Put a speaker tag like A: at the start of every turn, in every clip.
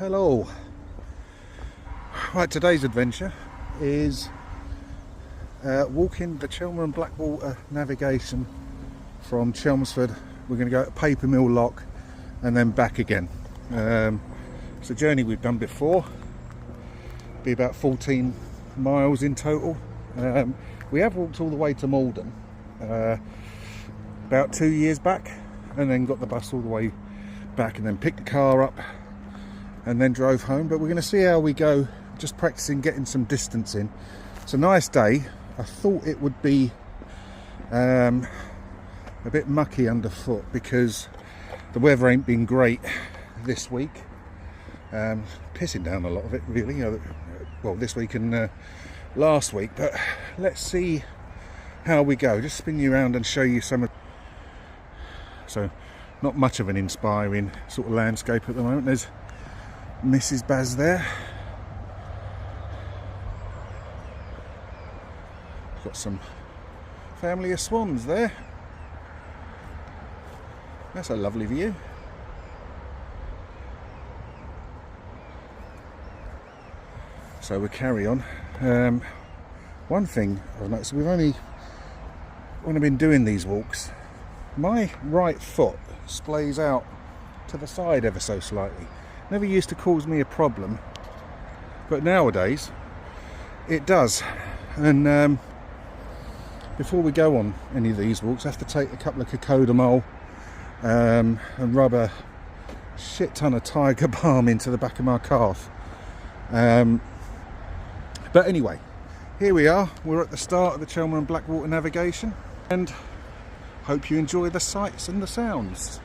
A: Hello. Right, today's adventure is walking the Chelmer and Blackwater Navigation from Chelmsford. We're going to go to Paper Mill Lock and then back again. It's a journey we've done before. Be about 14 miles in total. We have walked all the way to Malden about 2 years back, and then got the bus all the way back and then picked the car up and then drove home. But we're going to see how we go, just practicing getting some distance in. It's a nice day. I thought it would be a bit mucky underfoot because the weather ain't been great this week. Pissing down a lot of it really, well, this week and last week. But let's see how we go. Just spin you around and show you some of. So not much of an inspiring sort of landscape at the moment. There's Mrs. Baz there. Got some family of swans there. That's a lovely view. So we'll carry on. One thing I've noticed, when I've been doing these walks, my right foot splays out to the side ever so slightly. Never used to cause me a problem, but nowadays it does. And before we go on any of these walks, I have to take a couple of cocodamol and rub a shit ton of tiger balm into the back of my calf. But anyway, here we are. We're at the start of the Chelmer and Blackwater Navigation, and hope you enjoy the sights and the sounds.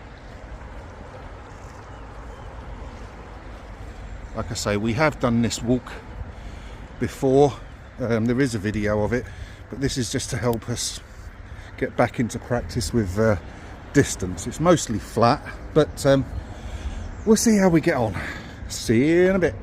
A: Like I say, we have done this walk before. There is a video of it, but this is just to help us get back into practice with distance. It's mostly flat, but we'll see how we get on. See you in a bit.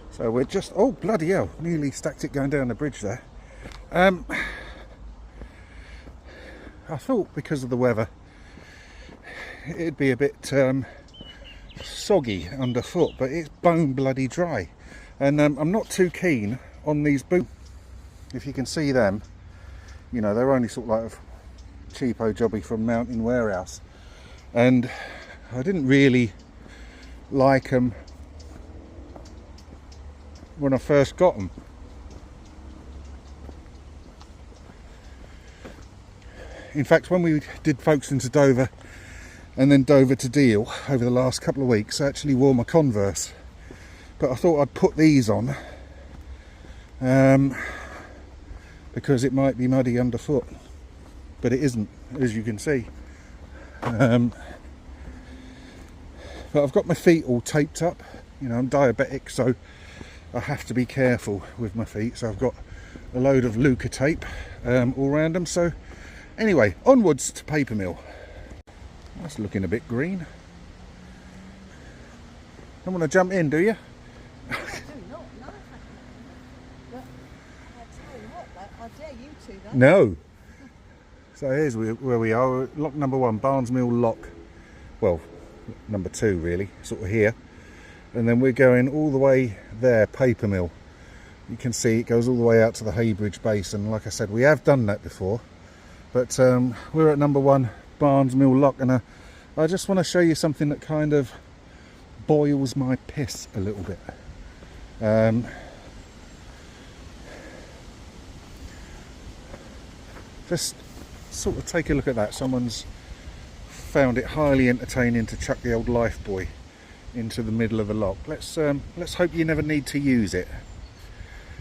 A: So we're just, oh bloody hell, nearly stacked it going down the bridge there. I thought because of the weather it'd be a bit soggy underfoot, but it's bone bloody dry. And I'm not too keen on these boots. If you can see them, you know, they're only sort of like a cheapo jobby from Mountain Warehouse, and I didn't really like them when I first got them. In fact, when we did Folkestone to Dover and then Dover to Deal over the last couple of weeks, I actually wore my Converse, but I thought I'd put these on because it might be muddy underfoot, but it isn't, as you can see. But I've got my feet all taped up. You know, I'm diabetic, so I have to be careful with my feet, so I've got a load of Luca tape all around them. So anyway, onwards to Paper Mill. That's looking a bit green. Don't want to jump in, do you?
B: No, but I tell you what, I dare you to though.
A: No. So here's where we are. Lock number 1, Barnes Mill Lock. Well, number 2 really, sort of here. And then we're going all the way there, Paper Mill. You can see it goes all the way out to the Haybridge Basin. Like I said, we have done that before. But we're at number 1, Barnes Mill Lock, and I just want to show you something that kind of boils my piss a little bit. just sort of take a look at that. Someone's found it highly entertaining to chuck the old life buoy into the middle of a lock. Let's hope you never need to use it.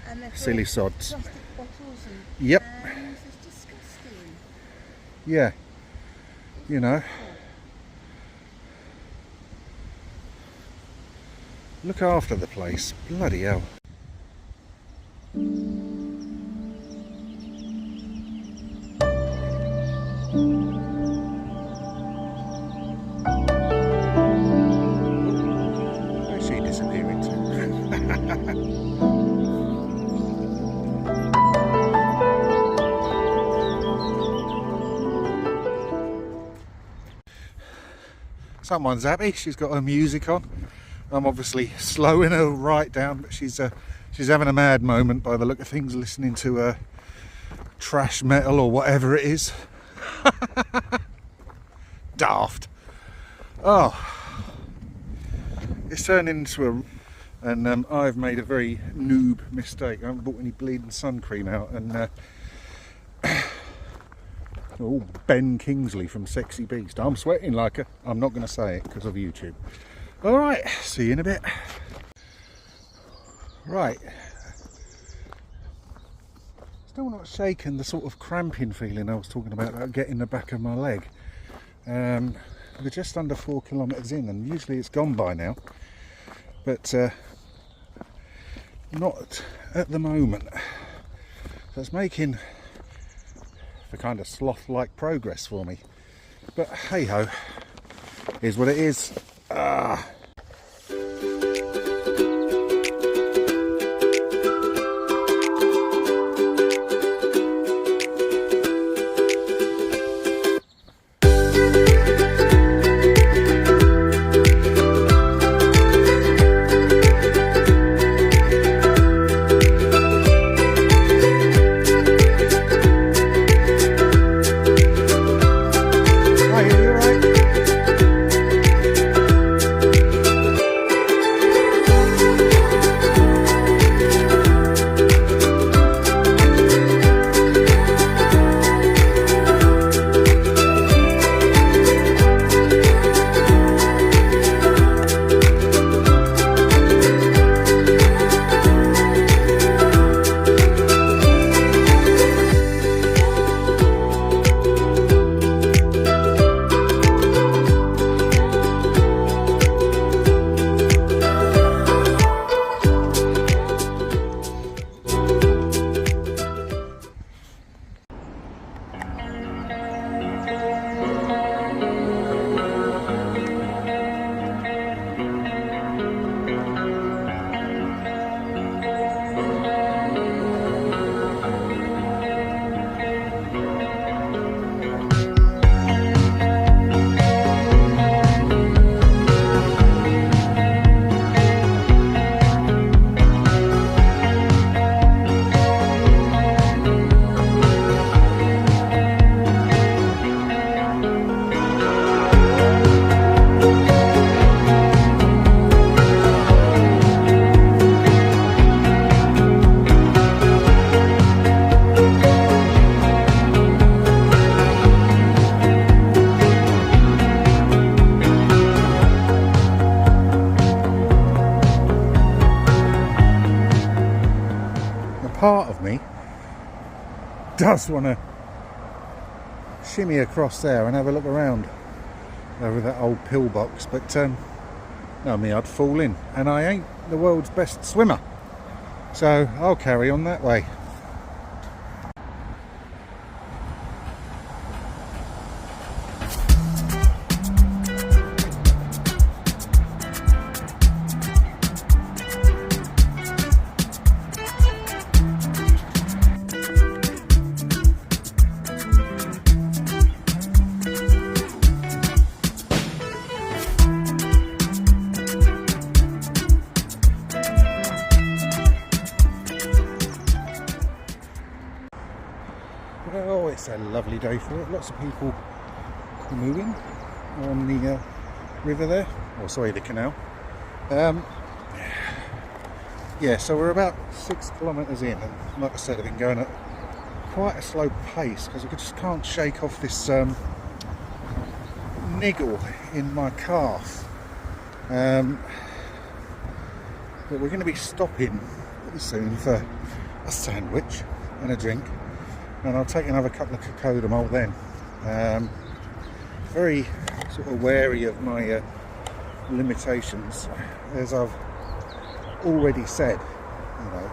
B: And they're
A: Silly
B: full of
A: sods.
B: plastic bottles and
A: Yep.
B: cans. It's disgusting.
A: Yeah, you know. Look after the place. Bloody hell. Where's she disappearing to? Someone's happy. She's got her music on. I'm obviously slowing her right down, but she's having a mad moment by the look of things, listening to trash metal or whatever it is. Daft. Oh, it's turned into a... And I've made a very noob mistake. I haven't bought any bleeding sun cream out, and oh, Ben Kingsley from Sexy Beast. I'm sweating like a... I'm not going to say it because of YouTube. Alright, see you in a bit. Right. Still not shaking the sort of cramping feeling I was talking about getting the back of my leg. We're just under 4 kilometres in, and usually it's gone by now. But not at the moment. So it's making for kind of sloth-like progress for me. But hey-ho, is what it is. Part of me does want to shimmy across there and have a look around over that old pillbox, but no, me, I'd fall in, and I ain't the world's best swimmer, so I'll carry on that way. Oh, it's a lovely day for it. Lots of people moving on the river there, or sorry, the canal. Yeah, so we're about 6 kilometres in, and like I said, I've been going at quite a slow pace because I just can't shake off this niggle in my calf. But we're going to be stopping pretty soon for a sandwich and a drink, and I'll take another couple of Kokoda malt then. Very sort of wary of my limitations, as I've already said. You know,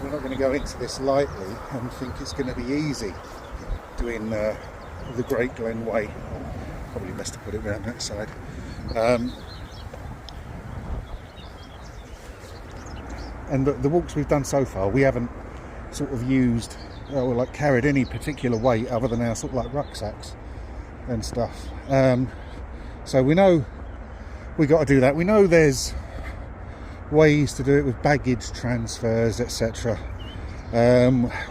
A: we're not going to go into this lightly and think it's going to be easy doing the Great Glen Way. Probably best to put it around that side. And the walks we've done so far, we haven't sort of used or like carried any particular weight other than our sort of like rucksacks and stuff. So we know we got to do that. We know there's ways to do it with baggage transfers, etc.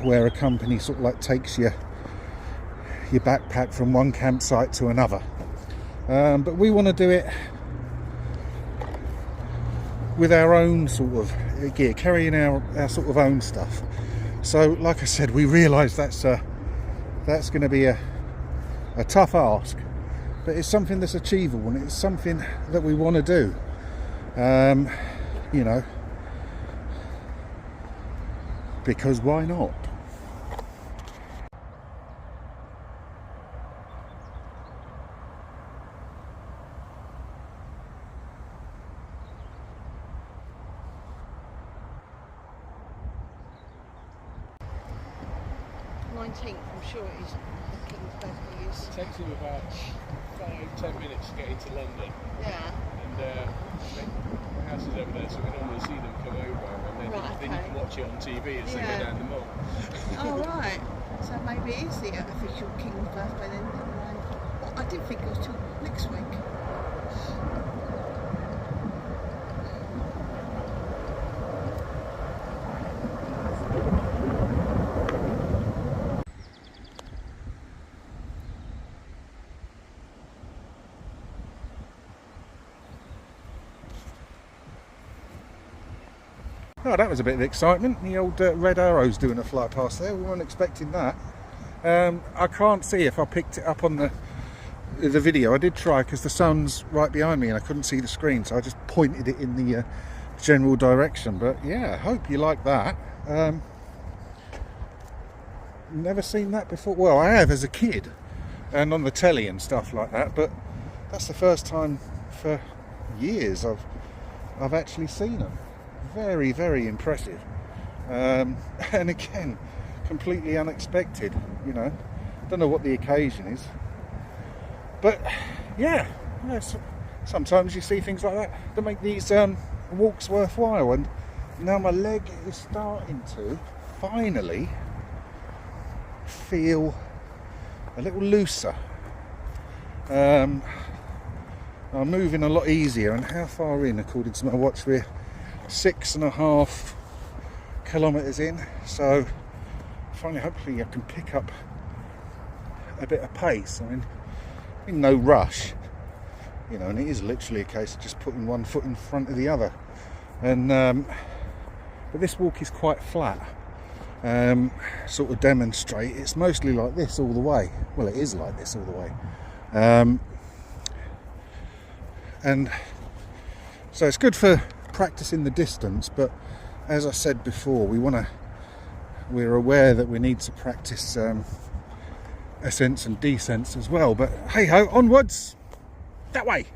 A: Where a company sort of like takes your backpack from one campsite to another. But we want to do it with our own sort of gear, carrying our sort of own stuff. So like I said, we realise that's going to be a tough ask, but it's something that's achievable, and it's something that we want to do. You know, because why not?
B: I'm sure it is. King's birthday is.
C: It takes him about 5-10 minutes to get into London.
B: Yeah.
C: And the house is over there, so we normally see them come over, and then,
B: Right,
C: then you can watch it on TV as they go down the mall.
B: Oh right. So maybe it is the official King's birthday then. Well, I didn't think it was till next week.
A: Oh, that was a bit of excitement. The old red arrow's doing a fly past there. We weren't expecting that. I can't see if I picked it up on the video. I did try because the sun's right behind me and I couldn't see the screen, so I just pointed it in the general direction. But yeah, I hope you like that. Never seen that before. Well, I have as a kid and on the telly and stuff like that, but that's the first time for years I've actually seen them. Very, very impressive, and again, completely unexpected. You know, don't know what the occasion is, but yeah, sometimes you see things like that that make these walks worthwhile. And now my leg is starting to finally feel a little looser. I'm moving a lot easier. And how far in, according to my watch, we're 6.5 kilometres in, so finally hopefully I can pick up a bit of pace. I mean, in no rush, you know, and it is literally a case of just putting one foot in front of the other. And but this walk is quite flat. Sort of demonstrate, it's mostly like this all the way. Well, it is like this all the way, and so it's good for practicing the distance, but as I said before, we're aware that we need to practice ascents and descents as well. But hey ho, onwards, that way.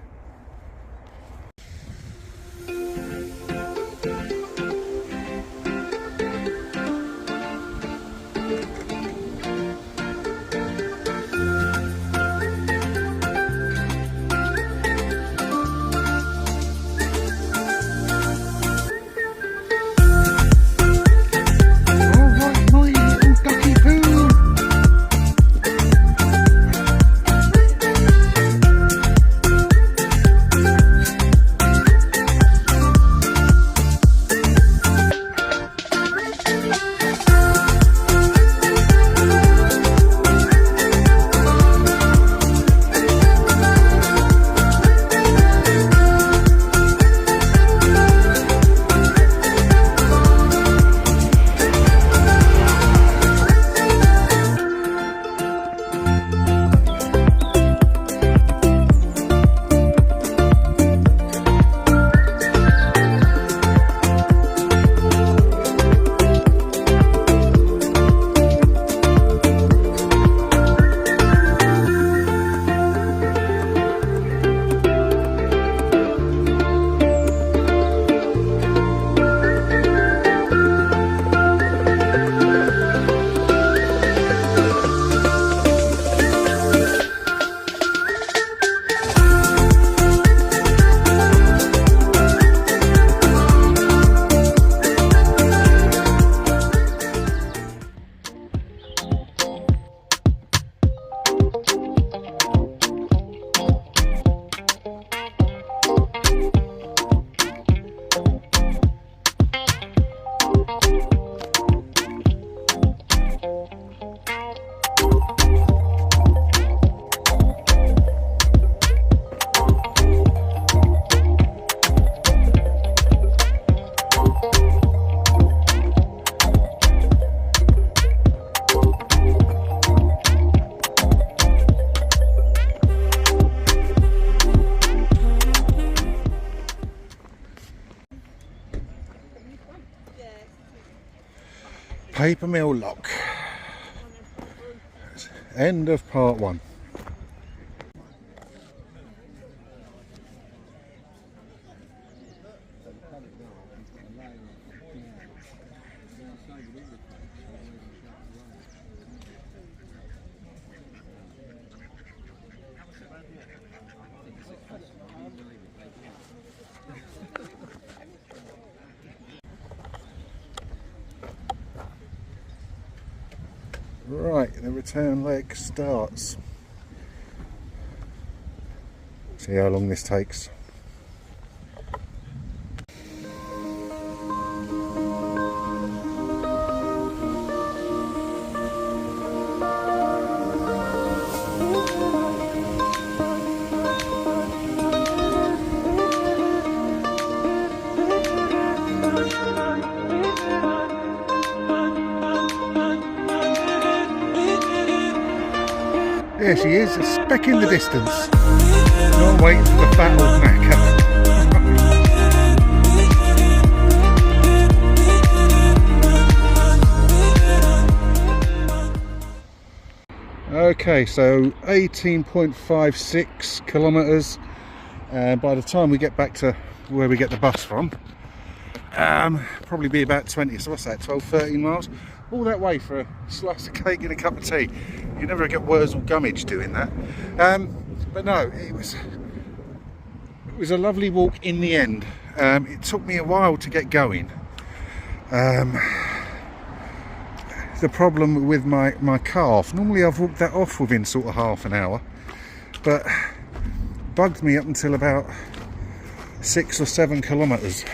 A: paper mill lock. End of part 1. Right, the return leg starts. See how long this takes. There she is, a speck in the distance. Not waiting for the fat old knacker. Okay, so 18.56 kilometres, and by the time we get back to where we get the bus from, probably be about 20, so what's that, 12-13 miles? All that way for a slice of cake and a cup of tea. You never get Wurzel Gummidge doing that. But no, it was a lovely walk in the end. It took me a while to get going. The problem with my calf, normally I've walked that off within sort of half an hour, but bugged me up until about 6 or 7 kilometres,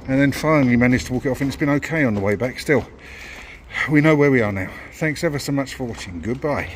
A: and then finally managed to walk it off, and it's been okay on the way back. Still, we know where we are now. Thanks ever so much for watching. Goodbye.